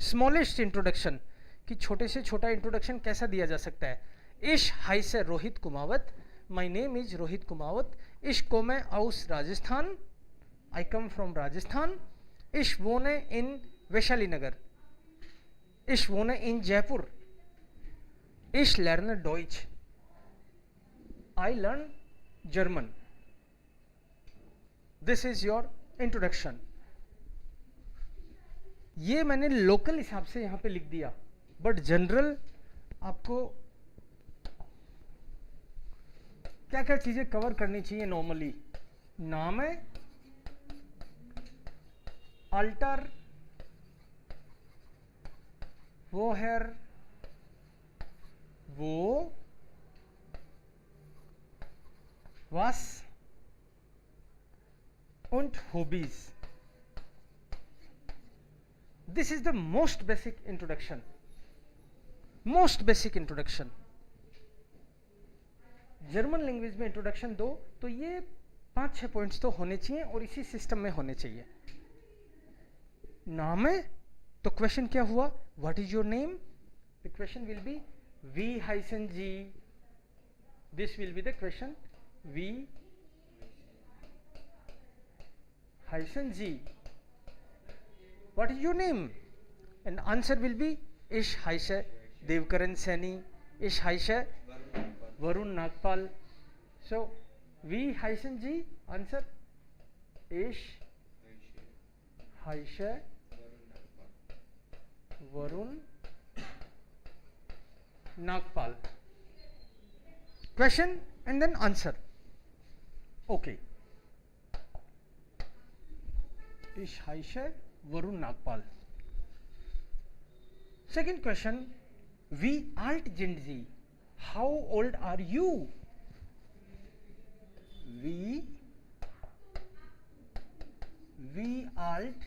Smallest introduction, कि छोटे से छोटा इंट्रोडक्शन कैसा दिया जा सकता है. इश हाई से Rohit Kumawat, my name is Rohit Kumawat. इश कोमे आउस राजस्थान, आई कम फ्रॉम राजस्थान. इश वोने इन वैशाली नगर. इश वोने इन जयपुर. इश लर्ने डॉइच, I learn German. This is your introduction. ये मैंने लोकल हिसाब से यहां पे लिख दिया, बट जनरल आपको क्या क्या चीजें कवर करनी चाहिए नॉर्मली. नाम है, alter, woher, wo, was und Hobbys. This is the most basic introduction. Most basic introduction. German language में इंट्रोडक्शन दो तो ये 5-6 पॉइंट्स तो होने चाहिए और इसी सिस्टम में होने चाहिए. नाम है तो क्वेश्चन क्या हुआ, what is your name. The question will be V-G. This will be the question, V-G. What is your name? And answer will be Ish Haisha Devkaran Saini, Ish Haisha Varun Nagpal. So V-G, answer Ish Haisha Varun Nagpal. Question and then answer. Okay. Ish Haisha Varun Nagpal. Second question, V alt Gen Z. How old are you? V alt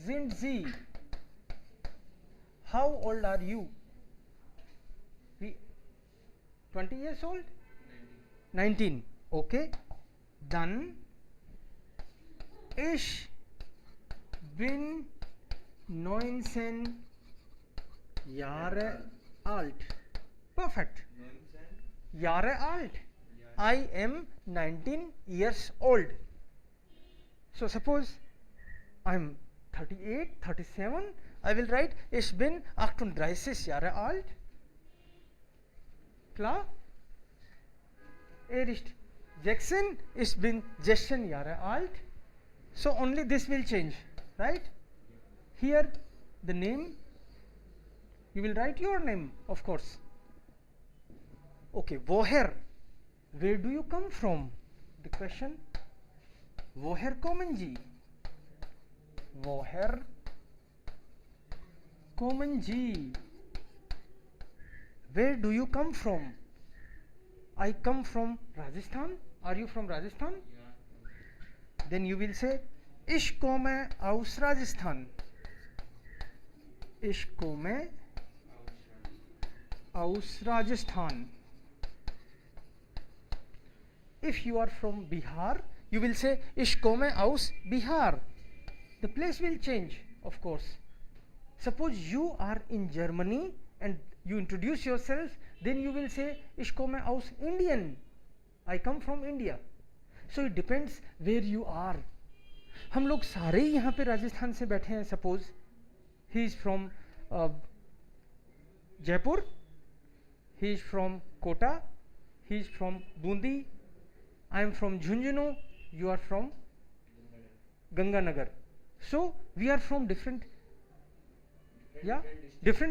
Gen Z. How old are you? 20 years old? 19. Okay. Done. Ich bin 19 Jahre alt. Perfect. Jahre alt. I am 19 years old. So suppose I am 38, 37. I will write Ich bin 38 Jahre alt. Klar? Erst Jackson, ich bin 16 Jahre alt. So only this will change, right? Here the name, you will write your name, of course. Okay, woher, where do you come from? The question, woher kommen Sie? Woher kommen Sie? Where do you come from? I come from Rajasthan. Are you from Rajasthan? Then you will say Ich komme aus Rajasthan. Ich komme aus Rajasthan. If you are from Bihar, you will say Ich komme aus Bihar. The place will change, of course. Suppose you are in Germany and you introduce yourself, then you will say Ich komme aus Indien. I come from India. So it depends where you are. हम लोग सारे ही यहाँ पे राजस्थान से बैठे हैं. Suppose he is from Jaipur, he is from Kota, he is from Bundi, I am from Jhunjhunu, you are from Ganganagar. So we are from different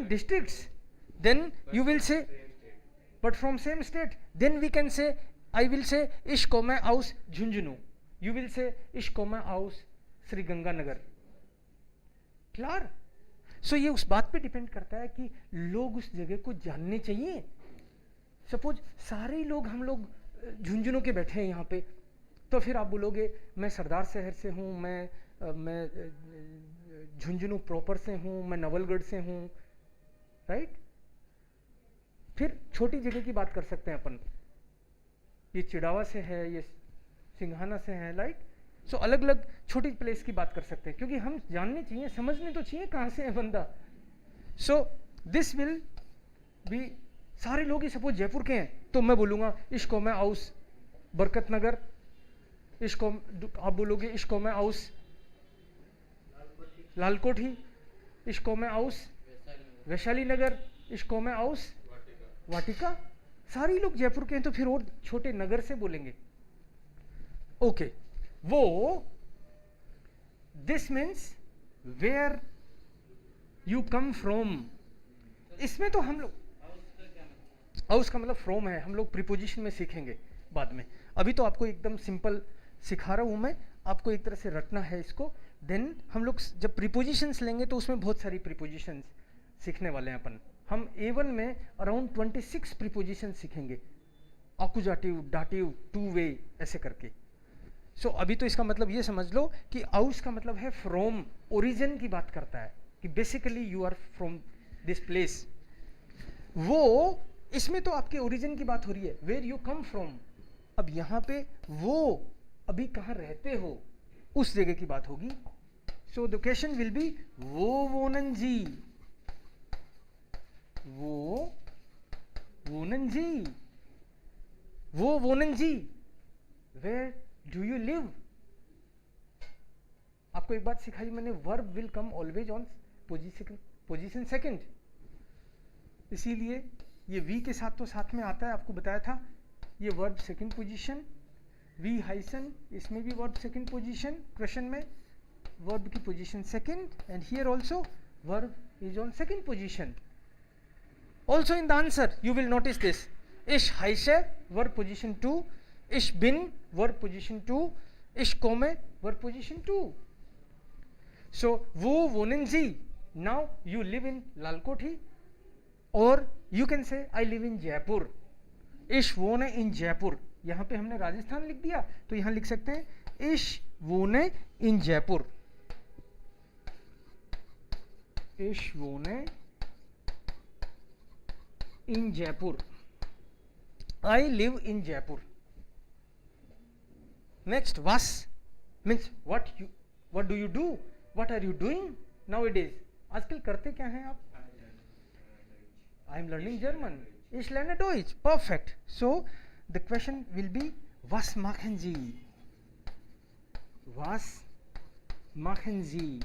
districts. Then you will say, but from same state. Then we can say, I will say Ich komme aus Junjunu. You will say Ich komme aus Sri Ganganagar. Klar? So ये उस बात पे depend करता है कि लोग उस जगह को जानने चाहिए. सपोज सारे ही लोग हम लोग झुंझुनू के बैठे हैं यहाँ पे, तो फिर आप बोलोगे मैं सरदार शहर से हूँ, मैं झुंझुनू प्रॉपर से हूँ, मैं नवलगढ़ से हूँ, राइट? फिर छोटी जगह की बात कर सकते हैं अपन, ये चिड़ावा से है, ये सिंघाना से है, राइट? सो अलग अलग छोटी प्लेस की बात कर सकते हैं, क्योंकि हम जानने चाहिए, समझने तो चाहिए कहाँ से है बंदा. सो दिस विल बी, सारे लोग ही सपोज जयपुर के हैं तो मैं बोलूँगा इश्को में हाउस बरकत नगर, इश्को आप बोलोगे इश्को में हाउस लालकोठी, इश्को में हाउस वैशाली नगर, इश्को में हाउस वाटिका. सारी लोग जयपुर के हैं तो फिर और छोटे नगर से बोलेंगे. ओके, वो this means where you come from. इसमें तो हम लोग हाउस का मतलब फ्रॉम है, हम लोग प्रीपोजिशन में सीखेंगे बाद में. अभी तो आपको एकदम सिंपल सिखा रहा हूं मैं, आपको एक तरह से रटना है इसको. देन हम लोग जब प्रीपोजिशंस लेंगे तो उसमें बहुत सारी प्रीपोजिशंस सीखने वाले हैं अपन. हम A1 में अराउंड 26 प्रीपोजिशन सीखेंगे, अकुजाटिव, डाटिव, टू वे, ऐसे करके. सो अभी तो इसका मतलब ये समझ लो कि हाउस का मतलब है फ्रॉम, ओरिजिन की बात करता है कि basically you are from this place. वो इसमें तो आपके ओरिजिन की बात हो रही है, वेयर यू कम फ्रॉम. अब यहाँ पे वो अभी कहाँ रहते हो उस जगह की बात होगी. So the question will be वो वोनन जी, वो वोनन जी, वो वोनन जी, वेयर डू यू लिव. आपको एक बात सिखाई मैंने, verb will come always on position second. इसीलिए ये वी के साथ तो साथ में आता है, आपको बताया था. ये वर्ब सेकंड पोजीशन, वी हाइसन, इसमें भी वर्ब सेकंड पोजीशन, क्वेश्चन में वर्ब की position second, and here also verb is on second position. Also in the answer you will notice this, ich heiße verb position 2, ich bin verb position 2, ich komme verb position 2. So wo wohnen Sie? Now you live in Lalkoti, or you can say I live in Jaipur. Ich wohne in Jaipur. यहाँ पे हमने राजस्थान लिख दिया तो यहाँ लिख सकते हैं ich wohne in Jaipur. Ich wohne in Jaipur. I live in Jaipur. Next, was means what do you do? What are you doing nowadays? आजकल करते क्या हैं आप? I am learning German. Ich lerne Deutsch. Perfect. So the question will be was machen Sie? Was machen Sie?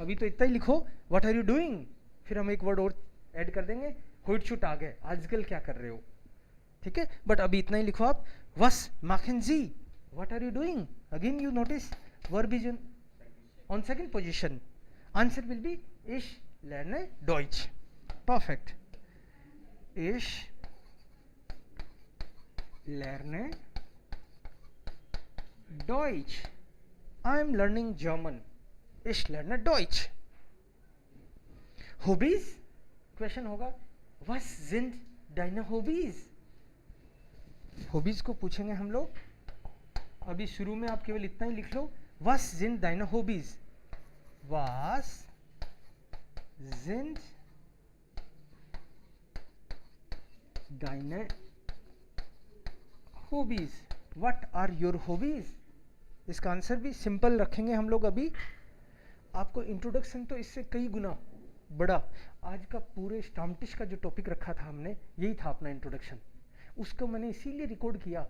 अभी तो इतना ही लिखो. What are you doing? फिर हम एक वर्ड और ऐड कर देंगे. हुट छुट आ गए, आजकल क्या कर रहे हो. ठीक है, बट अभी इतना ही लिखो आप. Was machen Sie? What are you doing? Again you notice verb is on second position. Answer will be ich lerne Deutsch. Perfect. Ich lerne Deutsch. I am learning German. Ich lerne Deutsch. Hobbies? Question होगा Was sind deine Hobbys? Hobbies को पूछेंगे हम लोग. अभी शुरू में आप केवल इतना ही लिख लो, Was sind deine Hobbys? Was sind deine Hobbys? What are your hobbies? इसका आंसर भी सिंपल रखेंगे हम लोग. अभी आपको इंट्रोडक्शन तो इससे कई गुना बड़ा, आज का पूरे स्टाम्टिश का जो टॉपिक रखा था हमने, यही था अपना इंट्रोडक्शन. उसको मैंने इसीलिए रिकॉर्ड किया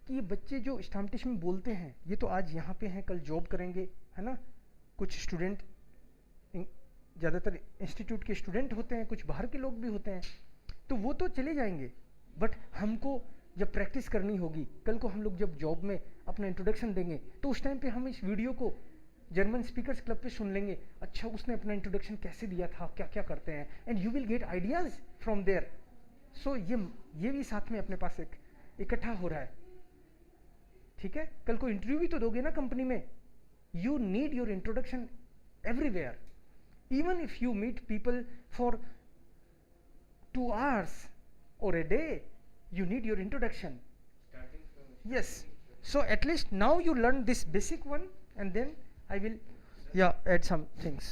कि ये बच्चे जो स्टाम्टिश में बोलते हैं, ये तो आज यहाँ पे हैं, कल जॉब करेंगे, है ना. कुछ स्टूडेंट, ज़्यादातर इंस्टीट्यूट के स्टूडेंट होते हैं, कुछ बाहर के लोग भी होते हैं, तो वो तो चले जाएंगे. बट हमको जब प्रैक्टिस करनी होगी, कल को हम लोग जब जॉब में अपना इंट्रोडक्शन देंगे, तो उस टाइम पे हम इस वीडियो को जर्मन स्पीकर्स क्लब पे सुन लेंगे. अच्छा, उसने अपना इंट्रोडक्शन कैसे दिया था, क्या क्या करते हैं, and you will get ideas from there. So ये भी साथ में अपने पास एक इकट्ठा हो रहा है. ठीक है, कल को इंटरव्यू भी तो दोगे ना कंपनी में. You need your introduction everywhere. Even if you meet people for 2 hours or a day, you need your introduction. Yes. So at least now you learn this basic one, and then I will add some things.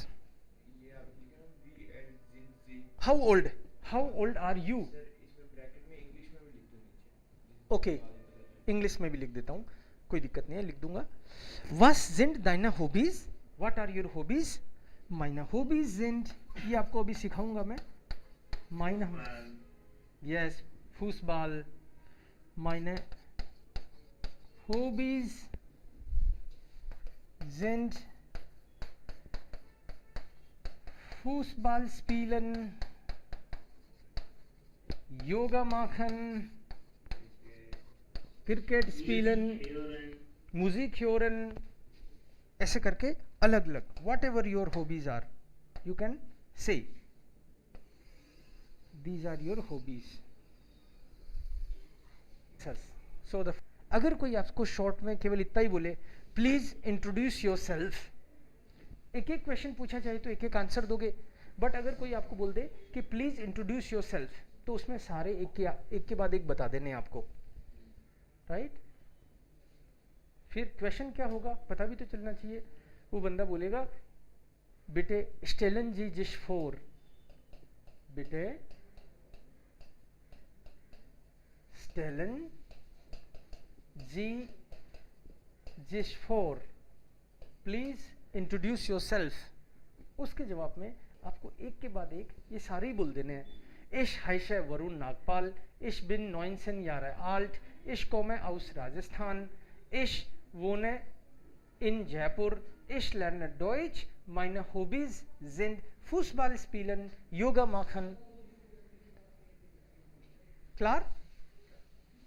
How old are you? Okay, English में भी लिख देता हूँ, कोई दिक्कत नहीं है, लिख दूंगा. Was sind deine Hobbys? What are your hobbies? Meine Hobbys sind, ये आपको अभी सिखाऊंगा मैं. Meine, yes, Fußball. Meine Hobbys sind Fußball spielen, Yoga machen, cricket स्पीलन, म्यूजिक ह्योरन, ऐसे करके अलग अलग. Whatever your hobbies are you can say these are your hobbies. So the अगर कोई आपको शॉर्ट में केवल इतना ही बोले, प्लीज इंट्रोड्यूस योर सेल्फ, एक एक क्वेश्चन पूछा जाए तो एक एक आंसर दोगे. बट अगर कोई आपको बोल दे कि प्लीज इंट्रोड्यूस योर सेल्फ, तो उसमें सारे एक के बाद एक बता देने आपको, राइट? फिर क्वेश्चन क्या होगा पता भी तो चलना चाहिए. वो बंदा बोलेगा बेटे स्टेलन जी जिश फोर, बेटे स्टेलन जी जिश फोर, प्लीज इंट्रोड्यूस योर सेल्फ. उसके जवाब में आपको एक के बाद एक ये सारे ही बोल देने हैं. इश हाइशे वरुण नागपाल, इश बिन 19 Jahre alt, ich komme aus Rajasthan, ich wohne in Jaipur, ich lerne Deutsch, meine Hobbys sind Fußball spielen, Yoga machen. Klar?